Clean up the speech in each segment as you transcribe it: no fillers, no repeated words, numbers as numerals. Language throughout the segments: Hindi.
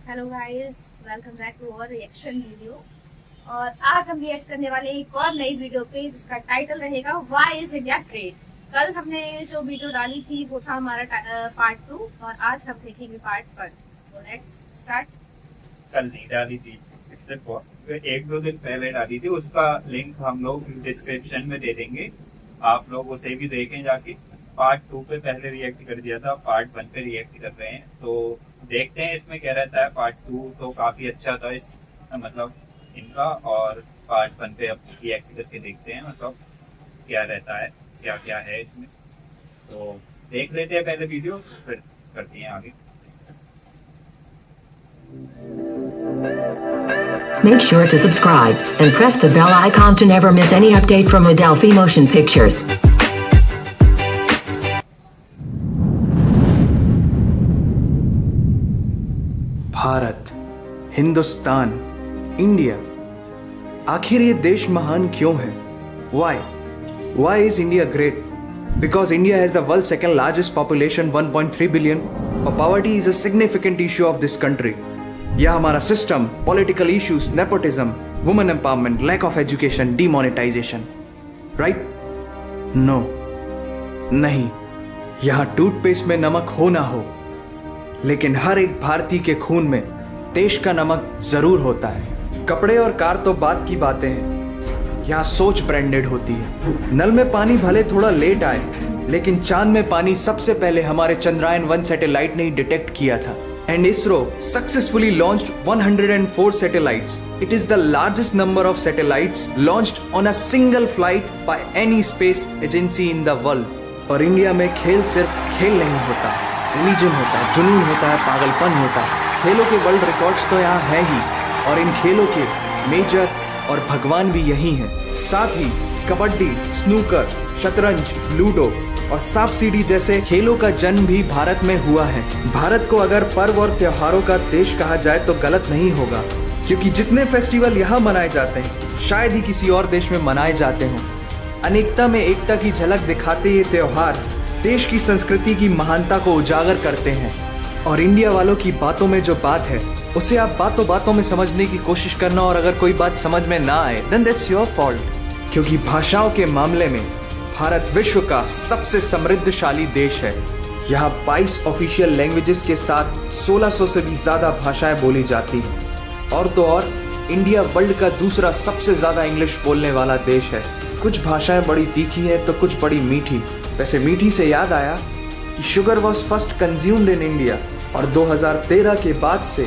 Hello guys, welcome back to our reaction video. और आज हम रिएक्ट करने वाले एक और नई वीडियो पे जिसका टाइटल रहेगा व्हाई इज इंडिया ग्रेट। कल हमने जो वीडियो डाली थी वो था हमारा पार्ट 2 और आज हम देखेंगे पार्ट 1। तो लेट्स स्टार्ट। कल नहीं डाली थी, इससे एक दो दिन पहले डाली थी। उसका लिंक हम लोग डिस्क्रिप्शन में दे देंगे, आप लोग उसे भी देखें जाके। पार्ट 2 पे पहले रिएक्ट कर दिया था, पार्ट 1 पे रिएक्ट कर रहे हैं। तो देखते हैं इसमें क्या रहता है। पार्ट 2 तो काफी अच्छा था इस मतलब इनका, और पार्ट 1 पे अब रिएक्ट करके देखते हैं मतलब क्या रहता है, क्या क्या है इसमें। तो देख लेते हैं पहले वीडियो, फिर करते हैं आगे। Make sure to subscribe and press the bell icon to never miss any update from Adelphi Motion Pictures. Bharat, Hindustan, India, आखिर ये देश महान क्यों है? Why? Why is India great? Because India has the world's second largest population, 1.3 billion, और poverty is a significant issue of this country. यह हमारा system, political issues, nepotism, women empowerment, lack of education, demonetisation, right? No, नहीं। यहाँ टूथपेस्ट में नमक हो ना हो, लेकिन हर एक भारतीय के खून में देश का नमक जरूर होता है। कपड़े और कार तो बात की बातें हैं, यहाँ सोच ब्रांडेड होती है। नल में पानी भले थोड़ा लेट आए, लेकिन चांद में पानी सबसे पहले हमारे चंद्रयान 1 सैटेलाइट ने ही डिटेक्ट किया था। And ISRO successfully launched 104 satellites. It is the largest number of satellites launched on a single flight by any space agency in the world. और इंडिया में खेल सिर्फ खेल नहीं होता, रिलीजन होता है, जुनून होता है, पागलपन होता है। खेलों के वर्ल्ड रिकॉर्ड्स तो यहाँ है ही, और इन खेलों के मेजर और भगवान भी यही हैं। साथ ही कबड्डी, स्नूकर, शतरंज, लूडो और सांप सीढ़ी जैसे खेलों का जन्म भी भारत में हुआ है। भारत को अगर पर्व और त्योहारों का देश कहा जाए तो गलत नहीं होगा, क्योंकि जितने फेस्टिवल यहाँ मनाए जाते हैं शायद ही किसी और देश में मनाए जाते हों। अनेकता में एकता की झलक दिखाते ये त्योहार देश की संस्कृति की महानता को उजागर करते हैं। और इंडिया वालों की बातों में जो बात है उसे आप बातों बातों में समझने की कोशिश करना, और अगर कोई बात समझ में ना आए देन दैट्स योर फॉल्ट। क्योंकि भाषाओं के मामले में भारत विश्व का सबसे समृद्धशाली देश है। यहाँ 22 ऑफिशियल लैंग्वेजेस के साथ 1600 से भी ज्यादा भाषाएं बोली जाती हैं। और तो और इंडिया वर्ल्ड का दूसरा सबसे ज्यादा इंग्लिश बोलने वाला देश है। कुछ भाषाएं बड़ी तीखी हैं तो कुछ बड़ी मीठी। वैसे मीठी से याद आया कि sugar was first consumed in India, और 2013 के बाद से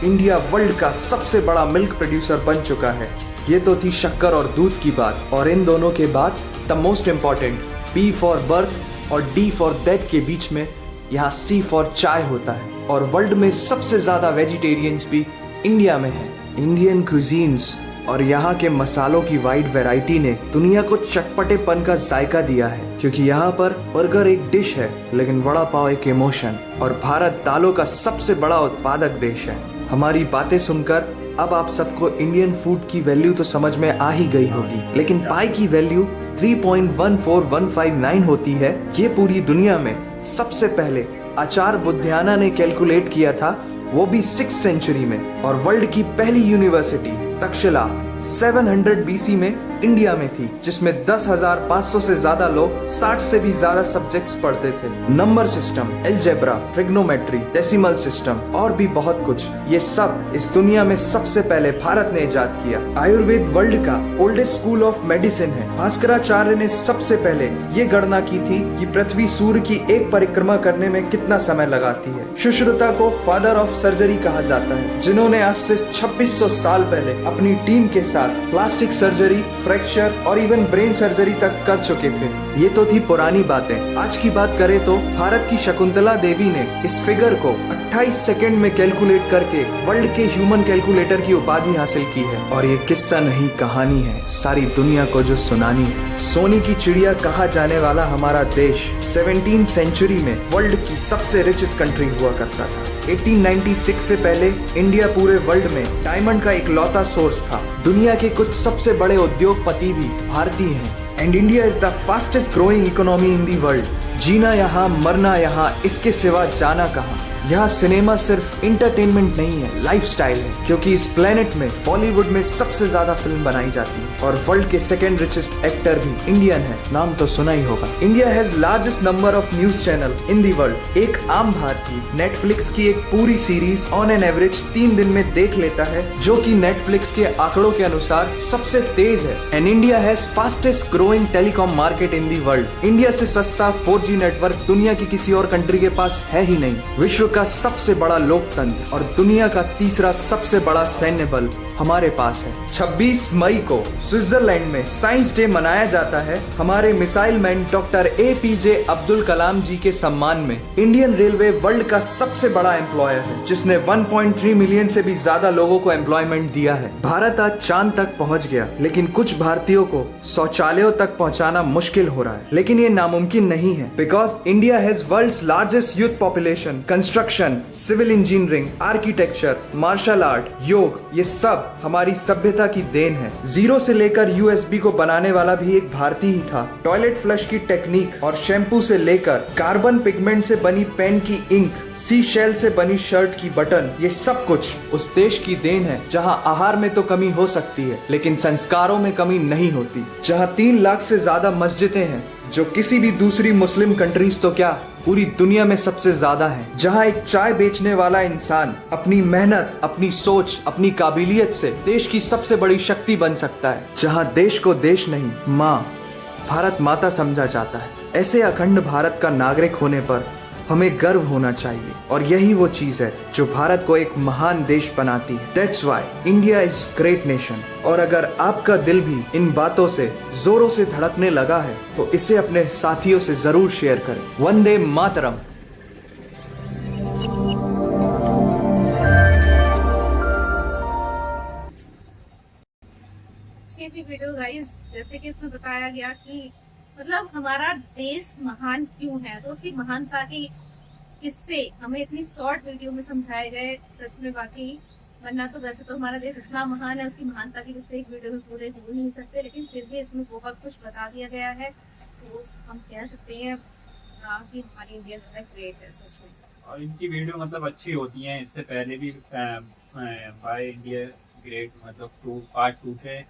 इंडिया वर्ल्ड का सबसे बड़ा मिल्क प्रोड्यूसर बन चुका है। ये तो थी शक्कर और दूध की बात, और इन दोनों के बाद the most important B for birth और D फॉर डेथ के बीच में यहाँ C फॉर चाय होता है। और वर्ल्ड में सबसे ज्यादा वेजिटेरियंस भी इंडिया में है। इंडियन क्यूजीन्स और यहाँ के मसालों की वाइड वैरायटी ने दुनिया को चटपटेपन का जायका दिया है, क्योंकि यहाँ पर बर्गर एक डिश है लेकिन वड़ा पाव एक इमोशन। और भारत दालों का सबसे बड़ा उत्पादक देश है। हमारी बातें सुनकर अब आप सबको इंडियन फूड की वैल्यू तो समझ में आ ही गई होगी, लेकिन पाई की वैल्यू 3.14159 होती है। ये पूरी दुनिया में सबसे पहले आचार्य बुद्धियाना ने कैलकुलेट किया था, वो भी 6th सेंचुरी में। और वर्ल्ड की पहली यूनिवर्सिटी तक्षशिला 700 BC में इंडिया में थी, जिसमें 10,500 से ज्यादा लोग 60 से भी ज्यादा सब्जेक्ट्स पढ़ते थे। Number system, algebra, trigonometry, decimal system और भी बहुत कुछ, ये सब इस दुनिया में सबसे पहले भारत ने इजाद किया। आयुर्वेद वर्ल्ड का ओल्डेस्ट स्कूल ऑफ मेडिसिन है। भास्कराचार्य ने सबसे पहले ये गणना की थी कि पृथ्वी सूर्य की एक परिक्रमा करने में कितना समय लगाती है। सुश्रुता को फादर ऑफ सर्जरी कहा जाता है, जिन्होंने आज से 2600 साल पहले अपनी टीम के साथ प्लास्टिक सर्जरी, फ्रैक्चर और इवन ब्रेन सर्जरी तक कर चुके थे। ये तो थी पुरानी बातें। आज की बात करें तो भारत की शकुंतला देवी ने इस फिगर को 28 सेकंड में कैलकुलेट करके वर्ल्ड के ह्यूमन कैलकुलेटर की उपाधि हासिल की है। और ये किस्सा नहीं कहानी है, सारी दुनिया को जो सुनानी है। सोने की चिड़िया कहा जाने वाला हमारा देश 17th सेंचुरी में वर्ल्ड की सबसे रिचेस्ट कंट्री हुआ करता था। 1896 से पहले इंडिया पूरे वर्ल्ड में डायमंड का इकलौता सोर्स था। दुनिया के कुछ सबसे बड़े उद्योगपति भी भारतीय हैं। And India is the fastest growing economy in the world. जीना यहाँ, मरना यहाँ, इसके सिवा जाना कहाँ। यहाँ सिनेमा सिर्फ इंटरटेनमेंट नहीं है, लाइफस्टाइल है, क्योंकि इस प्लेनेट में बॉलीवुड में सबसे ज्यादा फिल्म बनाई जाती है और वर्ल्ड के सेकंड रिचेस्ट एक्टर भी इंडियन है। नाम तो सुना ही होगा। India has largest number of news channel in the world. एक आम भारतीय नेटफ्लिक्स की एक पूरी सीरीज ऑन एन एवरेज 3 दिन में देख लेता है, जो कि नेटफ्लिक्स के आंकड़ों के अनुसार सबसे तेज है। And India has fastest growing telecom market in the world. India से सस्ता 4G नेटवर्क दुनिया की किसी और कंट्री के पास है ही नहीं। विश्व का सबसे बड़ा लोकतंत्र और दुनिया का तीसरा सबसे बड़ा सैन्य बल हमारे पास है। 26 मई को स्विट्जरलैंड में साइंस डे मनाया जाता है हमारे missile man doctor APJ Abdul Kalam ji के सम्मान में। इंडियन रेलवे वर्ल्ड का सबसे बड़ा एम्प्लॉयर है, जिसने 1.3 मिलियन से भी ज्यादा लोगों को एम्प्लॉयमेंट दिया है। भारत आज चांद तक पहुंच गया, लेकिन कुछ भारतीयों को शौचालयों तक पहुंचाना मुश्किल हो रहा है। लेकिन ये नामुमकिन नहीं है, because India has world's largest youth population. Construction, civil engineering, architecture, martial art, yoga, ये सब हमारी सभ्यता की देन है। जीरो से लेकर USB को बनाने वाला भी एक भारतीय ही था। टॉयलेट फ्लश की टेक्निक और शैम्पू से लेकर कार्बन पिगमेंट से बनी पेन की इंक, सी शेल से बनी शर्ट की बटन, ये सब कुछ उस देश की देन है जहां आहार में तो कमी हो सकती है, लेकिन संस्कारों में कमी नहीं होती। जहां 3 लाख से ज्यादा मस्जिदें हैं, जो किसी भी दूसरी मुस्लिम कंट्रीज तो क्या पूरी दुनिया में सबसे ज्यादा है। जहां एक चाय बेचने वाला इंसान अपनी मेहनत, अपनी सोच, अपनी काबिलियत से देश की सबसे बड़ी शक्ति बन सकता है। जहां देश को देश नहीं, माँ, भारत माता समझा जाता है। ऐसे अखंड भारत का नागरिक होने पर हमें गर्व होना चाहिए, और यही वो चीज है जो भारत को एक महान देश बनाती है। That's why India is great nation. और अगर आपका दिल भी इन बातों से जोरों से धड़कने लगा है, तो इसे अपने साथियों से जरूर शेयर करें। वंदे मातरम। वीडियो गाइस, जैसे कि इसमें बताया गया कि मतलब हमारा देश महान क्यों है, तो उसकी महानता की किस्से हमें इतनी शॉर्ट वीडियो में समझाए गए। सच में बाकी वरना तो वैसे तो हमारा देश इतना महान है, उसकी महानता की किस्से एक वीडियो में पूरे हो नहीं सकते, लेकिन फिर भी इसमें बहुत कुछ बता दिया गया है। तो हम कह सकते हैं कि हमारी इंडिया जो है ग्रेट है सच में। और इनकी वीडियो मतलब अच्छी होती हैं। इससे पहले भी बाय इंडिया ग्रेट मतलब पार्ट 2 पे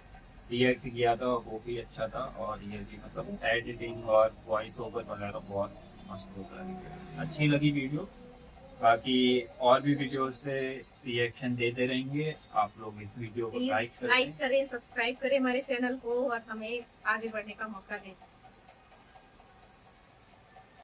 रिएक्ट किया था, वो भी अच्छा था। और ये भी मतलब एडिटिंग और वॉइस ओवर वगैरह बहुत मस्त होता है। अच्छी लगी वीडियो। बाकी और भी वीडियोस पे रिएक्शन देते रहेंगे। आप लोग इस वीडियो को लाइक करें, सब्सक्राइब करें हमारे चैनल को और हमें आगे बढ़ने का मौका दें।